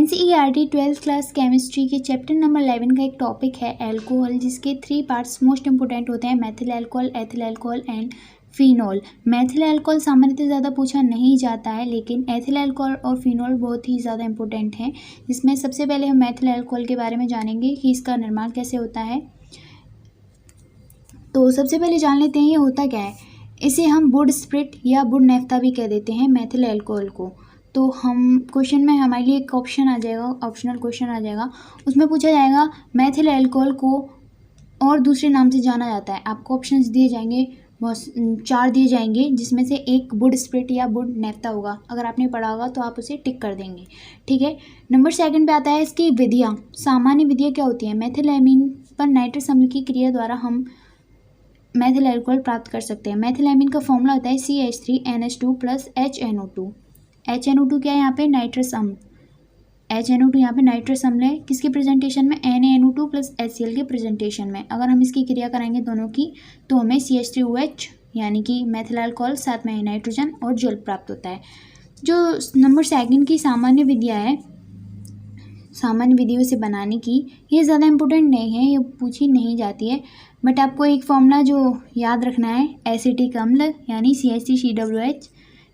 NCERT 12th class chemistry के chapter number 11 का एक टॉपिक है एल्कोहल, जिसके 3 पार्ट्स मोस्ट इंपोर्टेंट होते हैं, Maithil alcohol, ethyl alcohol and phenol. Maithil alcohol सामान्यतः ज़्यादा पूछा नहीं जाता है, लेकिन एथिल अल्कोहल और फिनॉल बहुत ही ज़्यादा इंपॉर्टेंट हैं। जिसमें सबसे पहले हम मैथिल अल्कोहल के बारे में जानेंगे कि इसका निर्माण कैसे होता है। तो सबसे पहले जान लेते हैं ये होता क्या है। इसे हम वुड स्प्रिट या वुड नेफ्था भी कह देते हैं मैथिल अल्कोहल को। तो हम क्वेश्चन में हमारे लिए एक ऑप्शन आ जाएगा, ऑप्शनल क्वेश्चन आ जाएगा, उसमें पूछा जाएगा मैथिल अल्कोहल को और दूसरे नाम से जाना जाता है। आपको ऑप्शंस दिए जाएंगे, बहुत 4 दिए जाएंगे, जिसमें से एक वुड स्प्रिट या वुड नेफ्था होगा। अगर आपने पढ़ा होगा तो आप उसे टिक कर देंगे, ठीक है। नंबर 2 पे आता है इसकी विधियाँ। सामान्य विधियाँ क्या होती हैं। मैथिल एमीन पर नाइट्रस अम्ल की क्रिया द्वारा हम मैथिल अल्कोहल प्राप्त कर सकते हैं। मैथिल एमीन का फॉर्मूला होता है CH3NH2 + HNO2। HNO2 क्या है यहाँ पे, नाइट्रस अम्ल। HNO2 यहाँ पे नाइट्रस अम्ल है, किसके प्रेजेंटेशन में, NaNO2 + HCl के प्रेजेंटेशन में। अगर हम इसकी क्रिया कराएंगे दोनों की तो हमें CH3OH यानी कि मैथिल अल्कोहल, साथ में नाइट्रोजन और जल प्राप्त होता है। जो नंबर 2 की सामान्य विधियाँ है, सामान्य विधियों से बनाने की, ये ज़्यादा इम्पोर्टेंट नहीं है, ये पूछी नहीं जाती है। बट आपको एक फॉर्मूला जो याद रखना है, एसिटिक अम्ल यानी CH3COOH,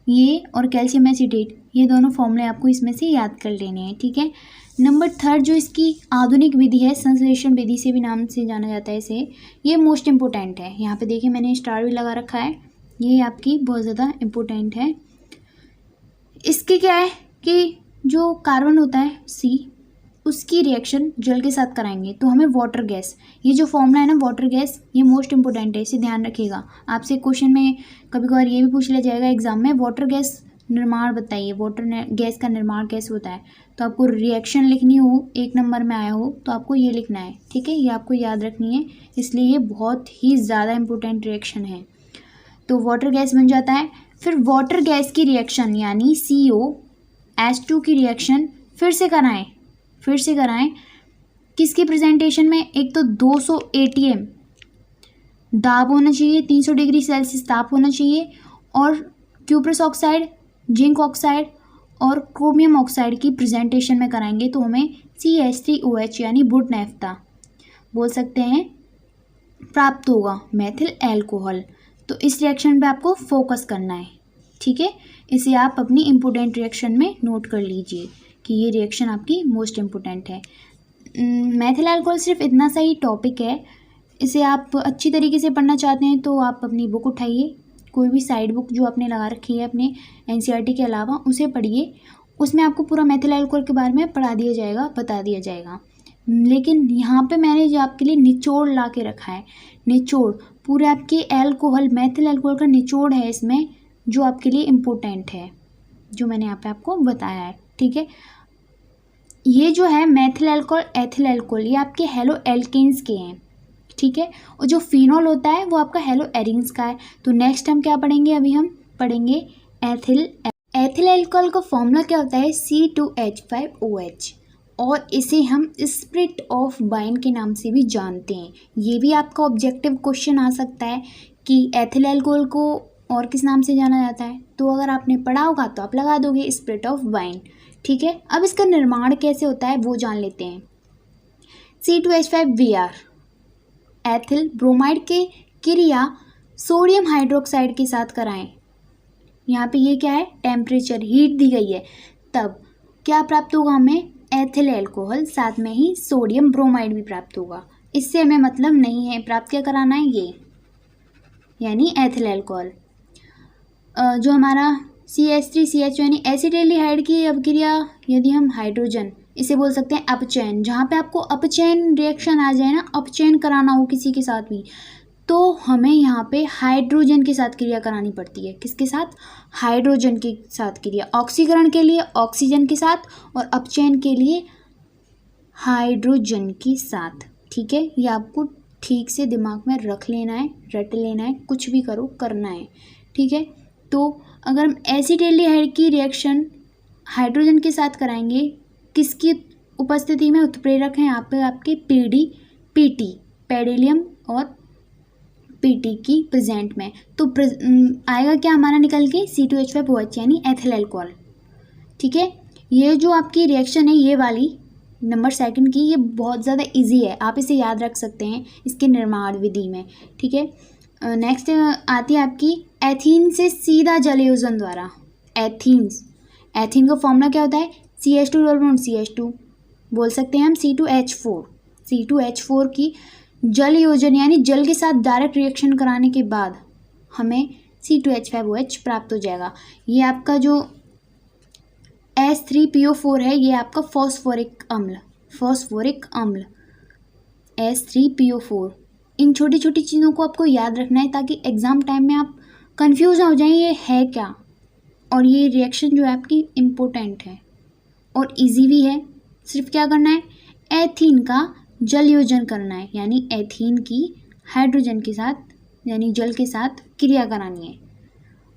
ये और कैल्शियम एसिटेट, ये दोनों फॉर्मूले आपको इसमें से याद कर लेने हैं, ठीक है। नंबर 3 जो इसकी आधुनिक विधि है, संश्लेषण विधि से भी नाम से जाना जाता है इसे, ये मोस्ट इम्पोर्टेंट है। यहाँ पे देखिए मैंने स्टार भी लगा रखा है, ये आपकी बहुत ज़्यादा इम्पोर्टेंट है। इसके क्या है कि जो कार्बन होता है C, उसकी रिएक्शन जल के साथ कराएंगे तो हमें वाटर गैस, ये जो फॉर्मूला है ना वाटर गैस, ये मोस्ट इंपॉर्टेंट है, इसे ध्यान रखिएगा। आपसे क्वेश्चन में कभी कभार ये भी पूछ लिया जाएगा एग्जाम में, वाटर गैस निर्माण बताइए, वाटर गैस का निर्माण कैसे होता है। तो आपको रिएक्शन लिखनी हो, 1 नंबर में आया हो तो आपको ये लिखना है, ठीक है, ये आपको याद रखनी है, इसलिए ये बहुत ही ज़्यादा इंपॉर्टेंट रिएक्शन है। तो वाटर गैस बन जाता है। फिर वाटर गैस की रिएक्शन यानी COH2 की रिएक्शन फिर से कराएं, किसके प्रेजेंटेशन में, एक तो 200 ATM दाब होना चाहिए, 300 डिग्री सेल्सियस ताप होना चाहिए, और क्यूप्रस ऑक्साइड, जिंक ऑक्साइड और क्रोमियम ऑक्साइड की प्रेजेंटेशन में कराएंगे तो हमें CH3OH यानी वुड नेफ्था बोल सकते हैं प्राप्त होगा, मैथिल अल्कोहल। तो इस रिएक्शन पे आपको फोकस करना है, ठीक है। इसे आप अपनी इम्पोर्टेंट रिएक्शन में नोट कर लीजिए कि ये रिएक्शन आपकी मोस्ट इम्पोर्टेंट है। मैथिल अल्कोहल सिर्फ इतना सा ही टॉपिक है, इसे आप अच्छी तरीके से पढ़ना चाहते हैं तो आप अपनी बुक उठाइए, कोई भी साइड बुक जो आपने लगा रखी है अपने NCERT के अलावा, उसे पढ़िए। उसमें आपको पूरा मैथिल अल्कोहल के बारे में पढ़ा दिया जाएगा, बता दिया जाएगा। लेकिन यहाँ पे मैंने जो आपके लिए निचोड़ ला के रखा है, निचोड़ पूरे आपके अल्कोहल, मैथिल अल्कोहल का निचोड़ है इसमें, जो आपके लिए इम्पोर्टेंट है, जो मैंने यहाँ पे आपको बताया है, ठीक है। ये जो है मैथिल अल्कोहल, एथिल अल्कोहल, ये आपके हेलो एल्केन्स के हैं, ठीक है। और जो फिनॉल होता है वो आपका हेलो एरिन्स का है। तो नेक्स्ट हम क्या पढ़ेंगे, अभी हम पढ़ेंगे एथिल अल्कोहल का फॉर्मूला क्या होता है, C2H5OH, और इसे हम स्प्रिट ऑफ वाइन के नाम से भी जानते हैं। ये भी आपका ऑब्जेक्टिव क्वेश्चन आ सकता है कि एथिल अल्कोहल को और किस नाम से जाना जाता है। तो अगर आपने पढ़ा होगा तो आप लगा दोगे स्प्रिट ऑफ वाइन, ठीक है। अब इसका निर्माण कैसे होता है वो जान लेते हैं। C2H5Br एथिल ब्रोमाइड के क्रिया सोडियम हाइड्रोक्साइड के साथ कराएं। यहाँ पे ये क्या है, टेम्परेचर, हीट दी गई है, तब क्या प्राप्त होगा हमें, एथिल अल्कोहल, साथ में ही सोडियम ब्रोमाइड भी प्राप्त होगा। इससे हमें मतलब नहीं है, प्राप्त क्या कराना है, ये यानी एथिल अल्कोहल। जो हमारा CH3CH यानी एसिटाल्डिहाइड की अभिक्रिया, यदि हम हाइड्रोजन, इसे बोल सकते हैं अपचयन। जहाँ पे आपको अपचयन रिएक्शन आ जाए ना, अपचयन कराना हो किसी के साथ भी, तो हमें यहाँ पे हाइड्रोजन के साथ क्रिया करानी पड़ती है। किसके साथ, हाइड्रोजन के साथ क्रिया। ऑक्सीकरण के लिए ऑक्सीजन के साथ और अपचयन के लिए हाइड्रोजन के साथ, ठीक है। ये आपको ठीक से दिमाग में रख लेना है, रट लेना है, कुछ भी करो करना है, ठीक है। तो अगर हम एसिटाल्डिहाइड की रिएक्शन हाइड्रोजन के साथ कराएंगे, किसकी उपस्थिति में, उत्प्रेरक हैं यहाँ पे आपके PT, पेडिलियम और PT की प्रेजेंट में, तो आएगा क्या हमारा निकल के, C2H5OH यानी एथिल अल्कोहल, ठीक है। ये जो आपकी रिएक्शन है ये वाली नंबर सेकंड की, ये बहुत ज़्यादा इजी है, आप इसे याद रख सकते हैं इसके निर्माण विधि में, ठीक है। नेक्स्ट आती है आपकी एथीन से सीधा जल योजन द्वारा। एथीन का फॉर्मूला क्या होता है? CH2 डबल बॉन्ड CH2, बोल सकते हैं हम C2H4 की जल योजन यानी जल के साथ डायरेक्ट रिएक्शन कराने के बाद हमें C2H5OH प्राप्त हो जाएगा। ये आपका जो H3PO4 है ये आपका फॉस्फोरिक अम्ल H3PO4। इन छोटी छोटी चीज़ों को आपको याद रखना है ताकि एग्ज़ाम टाइम में आप कंफ्यूज ना हो जाएं ये है क्या। और ये रिएक्शन जो है आपकी इम्पोर्टेंट है और इजी भी है। सिर्फ क्या करना है, एथीन का जल योजन करना है, यानी एथीन की हाइड्रोजन के साथ यानी जल के साथ क्रिया करानी है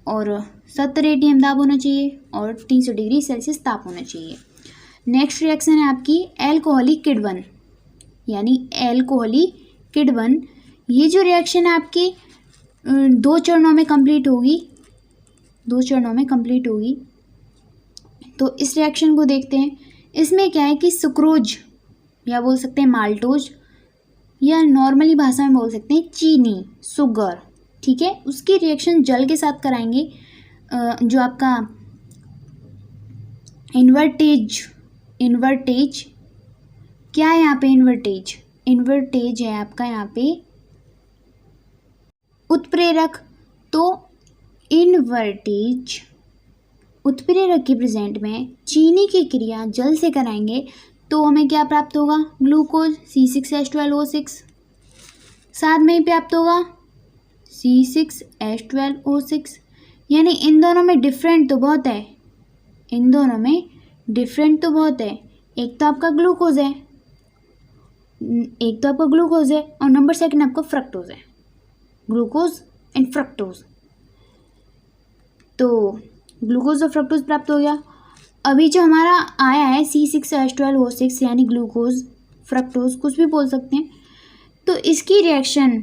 और 70 atm दाब होना चाहिए और 300 डिग्री सेल्सियस ताप होना चाहिए। नेक्स्ट रिएक्शन है आपकी एल्कोहलिक किण्वन यानी किण्वन। ये जो रिएक्शन है आपकी 2 चरणों में कंप्लीट होगी। तो इस रिएक्शन को देखते हैं। इसमें क्या है कि सुक्रोज या बोल सकते हैं माल्टोज या नॉर्मली भाषा में बोल सकते हैं चीनी, शुगर, ठीक है, उसकी रिएक्शन जल के साथ कराएंगे। जो आपका इन्वर्टेज क्या है यहाँ पे? इन्वर्टेज है आपका यहाँ पे उत्प्रेरक। तो उत्प्रेरक के प्रेजेंट में चीनी की क्रिया जल से कराएंगे तो हमें क्या प्राप्त होगा? Glucose C6H12O6। साथ में ही प्राप्त होगा C6H12O6। यानी इन दोनों में डिफरेंट तो बहुत है, एक तो आपका ग्लूकोज है और नंबर सेकंड आपका फ्रक्टोज है, ग्लूकोज एंड फ्रक्टोज। तो ग्लूकोज और फ्रक्टोज प्राप्त हो गया। अभी जो हमारा आया है C6H12O6 यानी ग्लूकोज, फ्रक्टोज कुछ भी बोल सकते हैं। तो इसकी रिएक्शन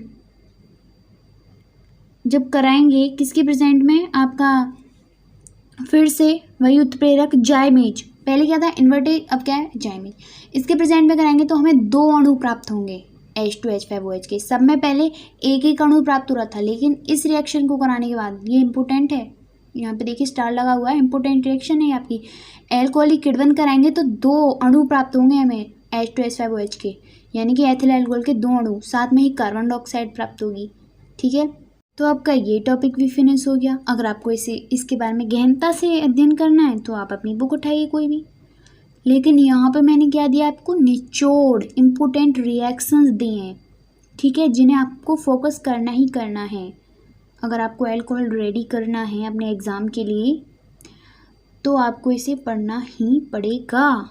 जब कराएंगे किसके प्रेजेंट में? आपका फिर से वही उत्प्रेरक जाइमेज। पहले क्या था? इन्वर्टेज, अब क्या है? जाइमेज। इसके प्रेजेंट में कराएंगे तो हमें 2 अणु प्राप्त होंगे H2H5OH के। सब में पहले एक अणु प्राप्त हो रहा था, लेकिन इस रिएक्शन को कराने के बाद, ये इंपॉर्टेंट है, यहाँ पे देखिए स्टार लगा हुआ है, इंपॉर्टेंट रिएक्शन है आपकी। एल्कोहलिक किण्वन कराएंगे तो 2 अणु प्राप्त होंगे हमें H2H5OH के, यानी कि एथिल एल्कोहल के 2 अणु, साथ में ही कार्बन डाइऑक्साइड प्राप्त होगी, ठीक है। तो आपका ये टॉपिक भी फिनिश हो गया। अगर आपको इसके बारे में गहनता से अध्ययन करना है तो आप अपनी बुक उठाइए कोई भी, लेकिन यहाँ पे मैंने क्या दिया आपको? निचोड़, इम्पोर्टेंट रिएक्शंस दिए हैं, ठीक है, जिन्हें आपको फोकस करना ही करना है। अगर आपको अल्कोहल रेडी करना है अपने एग्ज़ाम के लिए तो आपको इसे पढ़ना ही पड़ेगा।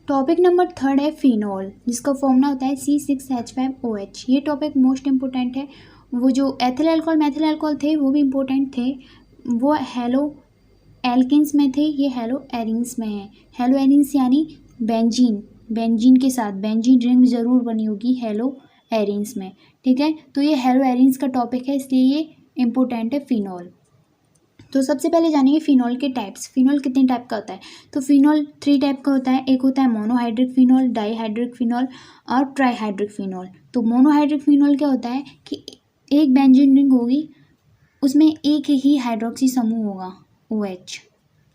टॉपिक नंबर 3 है फिनॉल, जिसका फॉर्मूला होता है C6H5OH। ये टॉपिक मोस्ट इम्पोर्टेंट है। वो जो एथिल अल्कोहल मैथिल अल्कोहल थे वो भी इम्पोर्टेंट थे, वो हेलो एल्किन्स में थे, ये हेलो एरिन्स में है। हेलो एरिन्स यानी बेंजीन के साथ बेंजीन रिंग ज़रूर बनी होगी हेलो एरिन्स में, ठीक है। तो ये हेलो एरिन्स का टॉपिक है, इसलिए ये इम्पोर्टेंट है फिनॉल। तो सबसे पहले जानेंगे फिनॉल के टाइप्स। फिनॉल कितने टाइप का होता है? तो फिनॉल 3 टाइप का होता है। एक होता है मोनोहाइड्रिक फिनॉल, डाईहाइड्रिक फिनॉल और ट्राईहाइड्रिक फिनॉल। तो मोनोहाइड्रिक फिनॉल क्या होता है कि एक बेंजीन रिंग होगी, उसमें एक ही हाइड्रोक्सी समूह होगा, OH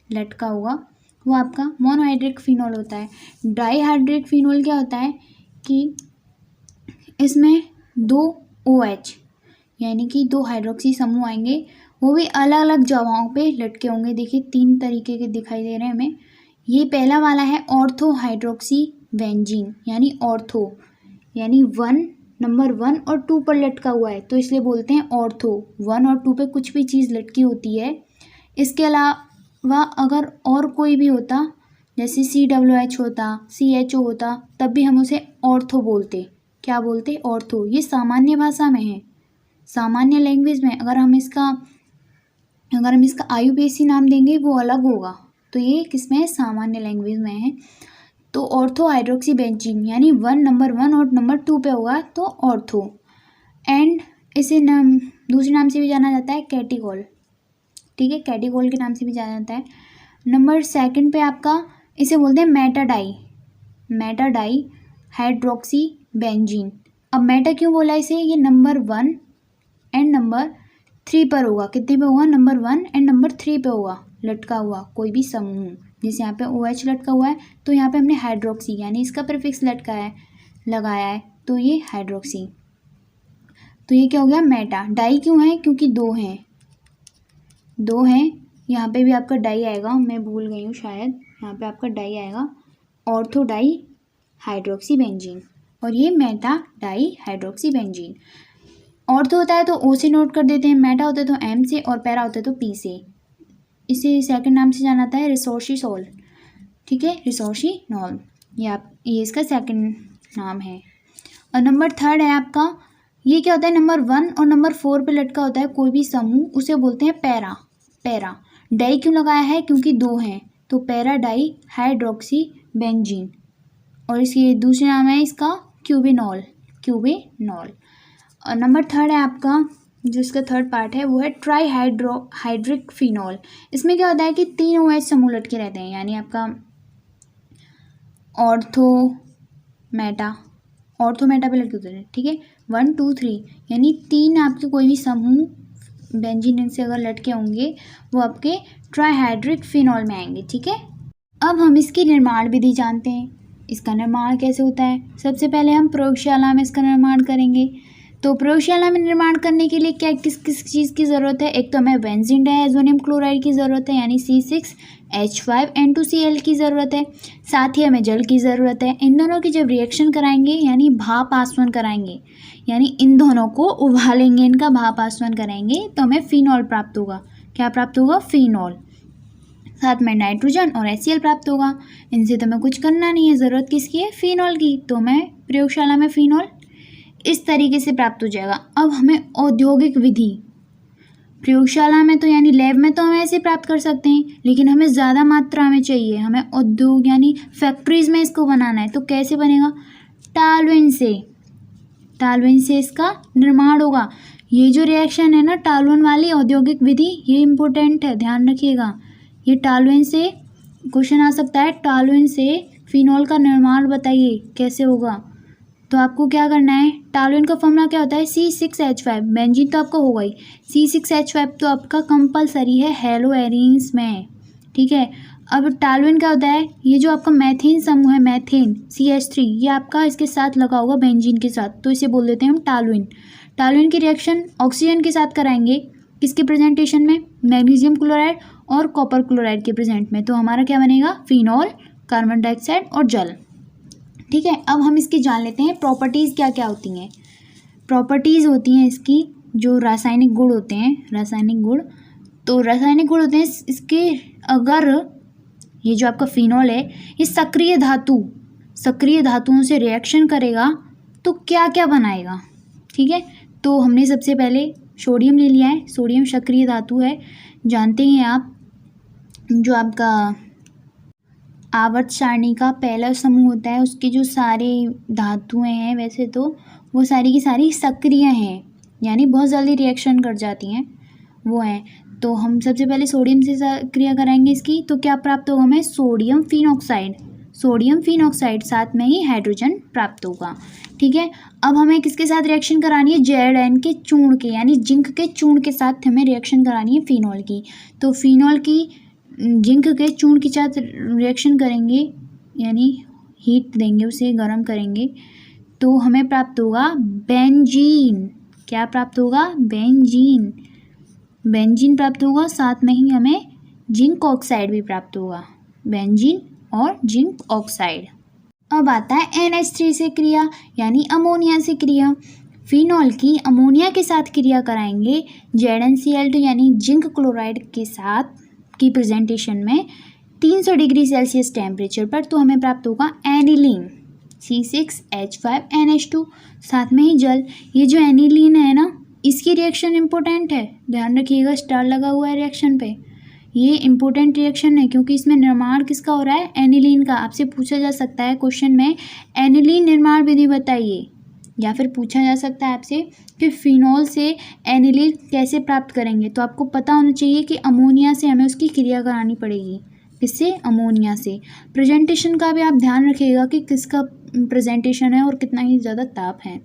लटका होगा, वो आपका मोनोहाइड्रिक फिनॉल होता है। डाईहाइड्रिक फिनॉल क्या होता है कि इसमें 2 OH यानी कि 2 हाइड्रोक्सी समूह आएंगे, वो भी अलग अलग जगहों पे लटके होंगे। देखिए 3 तरीके के दिखाई दे रहे हैं हमें। ये पहला वाला है ऑर्थो हाइड्रोक्सी बेंजीन, यानी ऑर्थो यानी नंबर 1 और 2 पर लटका हुआ है, तो इसलिए बोलते हैं ऑर्थो। 1 और 2 पे कुछ भी चीज़ लटकी होती है। इसके अलावा अगर और कोई भी होता, जैसे COOH होता, CHO होता, तब भी हम उसे ऑर्थो बोलते। क्या बोलते? ऑर्थो। ये सामान्य भाषा में है, सामान्य लैंग्वेज में। अगर हम इसका IUPAC नाम देंगे वो अलग होगा, तो ये किसमें है? सामान्य लैंग्वेज में है। तो ऑर्थो हाइड्रोक्सी बेंजीन यानी नंबर 1 और नंबर 2 पे होगा तो ऑर्थो। एंड इसे दूसरे नाम से भी जाना जाता है कैटिकॉल, ठीक है, कैटिकॉल के नाम से भी जाना जाता है। नंबर सेकंड पे आपका इसे बोलते हैं मेटाडाई हाइड्रोक्सी बेंजीन। अब मेटा क्यों बोला इसे, ये नंबर 1 एंड नंबर 3 पर होगा। कितने पे होगा, नंबर 1 एंड नंबर 3 पे होगा लटका हुआ कोई भी समूह। जैसे यहाँ पे OH लटका हुआ है तो यहाँ पे हमने हाइड्रोक्सी यानी इसका प्रीफिक्स लगाया है तो ये हाइड्रोक्सी। तो ये क्या हो गया, मेटा। डाई क्यों है, क्योंकि दो हैं। यहाँ पे भी आपका डाई आएगा, मैं भूल गई हूँ शायद, यहाँ पे आपका डाई आएगा ऑर्थो डाई हाइड्रोक्सी बेंजीन, और ये Meta di hydroxy benzene. Ortho होता है तो O से नोट कर देते हैं, मेटा होता है तो M से, और पैरा होता है तो P से। इसे सेकंड नाम से जाना जाता है रिसोर्सिसोल, ठीक है, रिसोर्सिनॉल। ये इसका सेकंड नाम है। और नंबर थर्ड है आपका, ये क्या होता है, नंबर 1 और नंबर 4 पे लटका होता है कोई भी समूह, उसे बोलते हैं पैरा। डाई क्यों लगाया है, क्योंकि दो हैं, तो पैरा डाई हाइड्रोक्सी बेंजीन। और इसकी दूसरा नाम है इसका क्यूबेनॉल। और नंबर थर्ड है आपका, जो इसका थर्ड पार्ट है वो है ट्राईहाइड्रिक फिनॉल। इसमें क्या होता है कि 3 OH समूह लटके रहते हैं, यानी आपका ऑर्थोमेटा पे लटके होते हैं, ठीक है, 1 2 3, यानी 3 आपके कोई भी समूह बेंजीन से अगर लटके होंगे वो आपके ट्राईहाइड्रिक फिनॉल में आएंगे, ठीक है। अब हम इसकी निर्माण विधि जानते हैं। इसका निर्माण कैसे होता है, सबसे पहले हम प्रयोगशाला में इसका निर्माण करेंगे। तो प्रयोगशाला में निर्माण करने के लिए क्या किस चीज़ की ज़रूरत है, एक तो हमें बेंजीन डायज़ोनियम क्लोराइड की ज़रूरत है यानी C6H5N2Cl की ज़रूरत है, साथ ही हमें जल की ज़रूरत है। इन दोनों की जब रिएक्शन कराएंगे यानी भाप आसवन कराएंगे, यानी इन दोनों को उबालेंगे, इनका भाप आसवन कराएंगे तो हमें फिनॉल प्राप्त होगा। क्या प्राप्त होगा, फिनॉल। साथ में नाइट्रोजन और HCl प्राप्त होगा। इनसे तो हमें कुछ करना नहीं है, ज़रूरत किसकी है, फिनॉल की। तो हमें प्रयोगशाला में फिनॉल इस तरीके से प्राप्त हो जाएगा। अब हमें औद्योगिक विधि, प्रयोगशाला में तो यानी लैब में तो हम ऐसे प्राप्त कर सकते हैं, लेकिन हमें ज़्यादा मात्रा में चाहिए, हमें उद्योग यानी फैक्ट्रीज़ में इसको बनाना है। तो कैसे बनेगा, टॉलुएंट से इसका निर्माण होगा। ये जो रिएक्शन है ना टॉलुएंट वाली औद्योगिक विधि, ये इम्पोर्टेंट है, ध्यान रखिएगा। ये टॉलुएंट से क्वेश्चन आ सकता है, टॉलुएंट से फिनॉल का निर्माण बताइए कैसे होगा। तो आपको क्या करना है, टॉलुएंट का फॉर्मूला क्या होता है, C6H5। बेंजीन तो आपका होगा ही, C6H5 तो आपका कंपलसरी है हेलो एरीन्स में, ठीक है। अब टॉलुएंट क्या होता है, ये जो आपका मैथेन समूह है, मैथेन CH3, ये आपका इसके साथ लगा होगा बेंजीन के साथ, तो इसे बोल देते हैं हम टॉलुएंट। टॉलुएंट की रिएक्शन ऑक्सीजन के साथ कराएंगे, किसके प्रेजेंटेशन में, मैग्नीशियम क्लोराइड और कॉपर क्लोराइड के प्रेजेंट में। तो हमारा क्या बनेगा, फिनॉल, कार्बन डाइऑक्साइड और जल, ठीक है। अब हम इसकी जान लेते हैं प्रॉपर्टीज़ क्या क्या होती हैं। प्रॉपर्टीज़ होती हैं इसकी, जो रासायनिक गुण होते हैं, रासायनिक गुण होते हैं इसके। अगर ये जो आपका फिनॉल है ये सक्रिय धातुओं से रिएक्शन करेगा तो क्या क्या बनाएगा, ठीक है। तो हमने सबसे पहले सोडियम ले लिया है, सोडियम सक्रिय धातु है, जानते हैं आप। जो आपका आवर्त सारणी का पहला समूह होता है, उसके जो सारे धातुएं हैं वैसे तो वो सारी की सारी सक्रिय हैं, यानी बहुत जल्दी रिएक्शन कर जाती हैं, वो हैं। तो हम सबसे पहले सोडियम से क्रिया कराएंगे इसकी, तो क्या प्राप्त होगा हमें, सोडियम फिनॉक्साइड, साथ में ही हाइड्रोजन प्राप्त होगा, ठीक है। अब हमें किसके साथ रिएक्शन करानी है, Zn के चूर्ण के यानी जिंक के चूर्ण के साथ हमें रिएक्शन करानी है फिनॉल की। तो फिनॉल की जिंक के चूर्ण के साथ रिएक्शन करेंगे, यानी हीट देंगे, उसे गर्म करेंगे, तो हमें प्राप्त होगा बेंजीन। क्या प्राप्त होगा, बेंजीन प्राप्त होगा, साथ में ही हमें जिंक ऑक्साइड भी प्राप्त होगा, बेंजीन और जिंक ऑक्साइड। अब आता है NH3 से क्रिया, यानी अमोनिया से क्रिया। फिनॉल की अमोनिया के साथ क्रिया कराएंगे ZnCl2 यानी जिंक क्लोराइड के साथ की प्रेजेंटेशन में 300 डिग्री सेल्सियस टेम्परेचर पर, तो हमें प्राप्त होगा एनिलीन C6H5NH2, साथ में ही जल। ये जो एनिलीन है ना, इसकी रिएक्शन इंपॉर्टेंट है, ध्यान रखिएगा, स्टार लगा हुआ है रिएक्शन पे। ये इंपॉर्टेंट रिएक्शन है क्योंकि इसमें निर्माण किसका हो रहा है, एनिलीन का। आपसे पूछा जा सकता है क्वेश्चन में, एनिलीन निर्माण विधि बताइए, या फिर पूछा जा सकता है आपसे कि फिनॉल से एनिलीन कैसे प्राप्त करेंगे। तो आपको पता होना चाहिए कि अमोनिया से हमें उसकी क्रिया करानी पड़ेगी, किससे, अमोनिया से। प्रेजेंटेशन का भी आप ध्यान रखिएगा कि किसका प्रेजेंटेशन है और कितना ही ज़्यादा ताप है।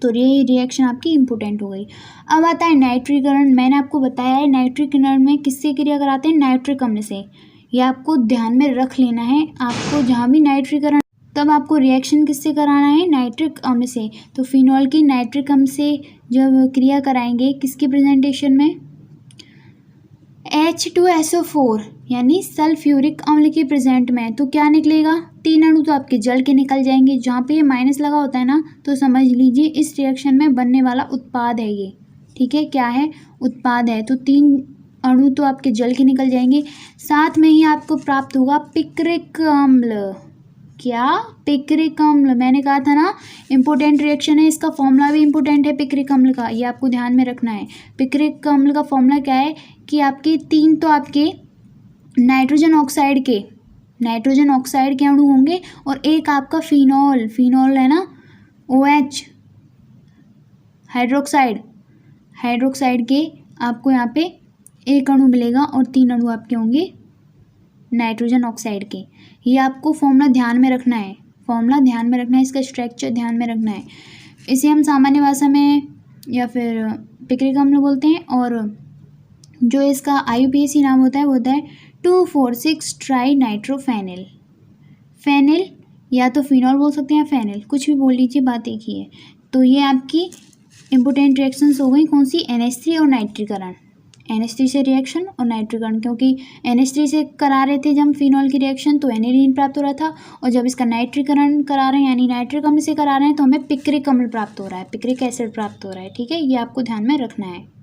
तो ये रिएक्शन आपकी इम्पोर्टेंट हो गई। अब आता है नाइट्रीकरण। मैंने आपको बताया है नाइट्रीकरण में किससे क्रिया कराते हैं, नाइट्रिक अम्ल से। ये आपको ध्यान में रख लेना है। आपको जहाँ भी नाइट्रीकरण, तब आपको रिएक्शन किससे कराना है, नाइट्रिक अम्ल से। तो फिनॉल की नाइट्रिक अम्ल से जब क्रिया कराएंगे किसकी प्रेजेंटेशन में, H2SO4 यानी सल्फ्यूरिक अम्ल के प्रेजेंट में, तो क्या निकलेगा, 3 अणु तो आपके जल के निकल जाएंगे। जहाँ पे ये माइनस लगा होता है ना, तो समझ लीजिए इस रिएक्शन में बनने वाला उत्पाद है ये, ठीक है, क्या है, उत्पाद है। तो 3 अणु तो आपके जल के निकल जाएंगे। साथ में ही आपको प्राप्त होगा पिक्रिक अम्ल। क्या, पिक्रिक अम्ल। मैंने कहा था ना इम्पोर्टेंट रिएक्शन है, इसका फॉर्मूला भी इम्पोर्टेंट है पिक्रिक अम्ल का, ये आपको ध्यान में रखना है। पिक्रिक अम्ल का फॉर्मूला क्या है कि आपके 3 तो आपके नाइट्रोजन ऑक्साइड के अणु होंगे और एक आपका फिनॉल है ना, OH हाइड्रोक्साइड के आपको यहाँ पे एक अणु मिलेगा और 3 अणु आपके होंगे नाइट्रोजन ऑक्साइड के। ये आपको फॉर्मूला ध्यान में रखना है, इसका स्ट्रक्चर ध्यान में रखना है। इसे हम सामान्य भाषा में या फिर पिक्रिक अम्ल बोलते हैं, और जो इसका IUPAC नाम होता है वो होता है 2,4,6 ट्राई नाइट्रोफेनिल। फेनिल या तो फिनॉल बोल सकते हैं, फेनिल, कुछ भी बोल लीजिए, बात एक ही है। तो ये आपकी इम्पोर्टेंट रिएक्शंस हो गई, कौन सी, NH3 और नाइट्रीकरण। NH3 से रिएक्शन और नाइट्रीकरण, क्योंकि NH3 से करा रहे थे जब फिनॉल की रिएक्शन तो एनिलीन प्राप्त हो रहा था, और जब इसका नाइट्रीकरण करा रहे हैं यानी नाइट्रिक अम्ल से करा रहे हैं तो हमें पिक्रिक अम्ल प्राप्त हो रहा है, पिक्रिक एसिड प्राप्त हो रहा है, ठीक है, ये आपको ध्यान में रखना है।